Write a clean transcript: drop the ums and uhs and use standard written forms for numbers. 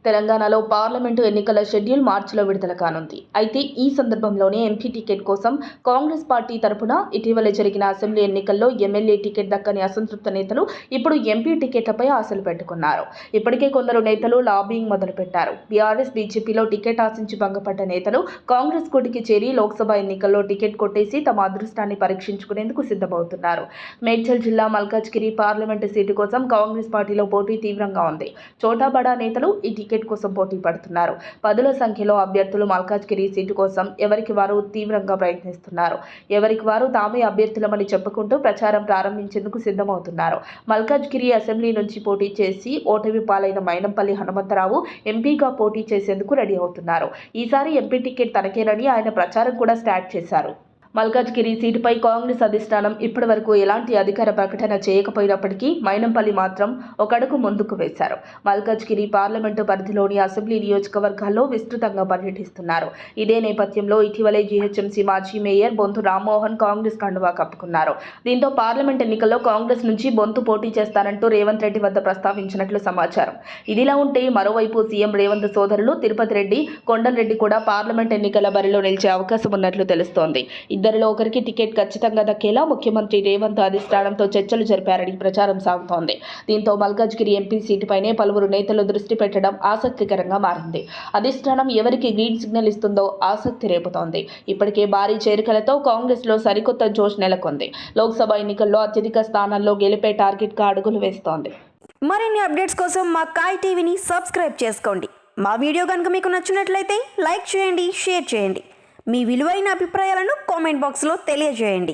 తెలంగాణలో పార్లమెంటు ఎన్నికల షెడ్యూల్ మార్చిలో విడుదల కానుంది. అయితే ఈ సందర్భంలోనే ఎంపీ టికెట్ కోసం కాంగ్రెస్ పార్టీ తరపున ఇటీవల జరిగిన అసెంబ్లీ ఎన్నికల్లో ఎమ్మెల్యే టికెట్ దక్కని అసంతృప్త నేతలు ఇప్పుడు ఎంపీ టికెట్లపై ఆశలు పెట్టుకున్నారు. ఇప్పటికే కొందరు నేతలు లాబింగ్ మొదలుపెట్టారు. బీఆర్ఎస్, బీజేపీలో టికెట్ ఆశించి భంగపడ్డ నేతలు కాంగ్రెస్ కూటికి చేరి లోక్సభ ఎన్నికల్లో టికెట్ కొట్టేసి తమ అదృష్టాన్ని పరీక్షించుకునేందుకు సిద్ధమవుతున్నారు. మేడ్చల్ జిల్లా మల్కాజ్గిరి పార్లమెంటు సీటు కోసం కాంగ్రెస్ పార్టీలో పోటీ తీవ్రంగా ఉంది. చోటా బడా నేతలు ఈ టికెట్ కోసం పోటీ పడుతున్నారు. పదుల సంఖ్యలో అభ్యర్థులు మల్కాజ్గిరి సీటు కోసం ఎవరికి వారు తీవ్రంగా ప్రయత్నిస్తున్నారు. ఎవరికి వారు తామే అభ్యర్థులమని చెప్పుకుంటూ ప్రచారం ప్రారంభించేందుకు సిద్ధమవుతున్నారు. మల్కాజ్గిరి అసెంబ్లీ నుంచి పోటీ చేసి ఓటమి పాలైన మైనంపల్లి హనుమంతరావు ఎంపీగా పోటీ చేసేందుకు రెడీ అవుతున్నారు. ఈసారి ఎంపీ టికెట్ తనకేనని ఆయన ప్రచారం కూడా స్టార్ట్ చేశారు. మల్కాజ్గిరి సీటుపై కాంగ్రెస్ అధిష్టానం ఇప్పటివరకు ఎలాంటి అధికార ప్రకటన చేయకపోయినప్పటికీ మైనంపల్లి మాత్రం ఒక అడుగు ముందుకు వేశారు. మల్కాజ్గిరి పార్లమెంటు పరిధిలోని అసెంబ్లీ నియోజకవర్గాల్లో విస్తృతంగా పర్యటిస్తున్నారు. ఇదే నేపథ్యంలో ఇటీవలే జీహెచ్ఎంసీ మాజీ మేయర్ బొంతు రామ్మోహన్ కాంగ్రెస్ కండువా కప్పుకున్నారు. దీంతో పార్లమెంట్ ఎన్నికల్లో కాంగ్రెస్ నుంచి బొంతు పోటీ చేస్తారంటూ రేవంత్ రెడ్డి వద్ద ప్రస్తావించినట్లు సమాచారం. ఇదిలా ఉంటే మరోవైపు సీఎం రేవంత్ సోదరులు తిరుపతి రెడ్డి, కొండలరెడ్డి కూడా పార్లమెంట్ ఎన్నికల బరిలో నిలిచే అవకాశం ఉన్నట్లు తెలుస్తోంది. ఇద్దరిలో ఒకరికి టికెట్ ఖచ్చితంగా దక్కేలా ముఖ్యమంత్రి రేవంత్ అధిష్టానంతో చర్చలు జరిపారని ప్రచారం సాగుతోంది. దీంతో మల్కాజ్గిరి ఎంపీ సీటుపైనే పలువురు నేతలు దృష్టి పెట్టడం ఆసక్తికరంగా మారింది. అధిష్టానం ఎవరికి గ్రీన్ సిగ్నల్ ఇస్తుందో ఆసక్తి రేపుతోంది. ఇప్పటికే భారీ చేరికలతో కాంగ్రెస్లో సరికొత్త జోష్ నెలకొంది. లోక్సభ ఎన్నికల్లో అత్యధిక స్థానాల్లో గెలిపే టార్గెట్గా అడుగులు వేస్తోంది. మరిన్ని అప్డేట్స్ కోసం మా కాయ్ టీవీని సబ్స్క్రైబ్ చేసుకోండి. మా వీడియో కనుక మీకు నచ్చినట్లయితే లైక్ చేయండి, షేర్ చేయండి. మీ విలువైన అభిప్రాయాలను కామెంట్ బాక్స్లో తెలియజేయండి.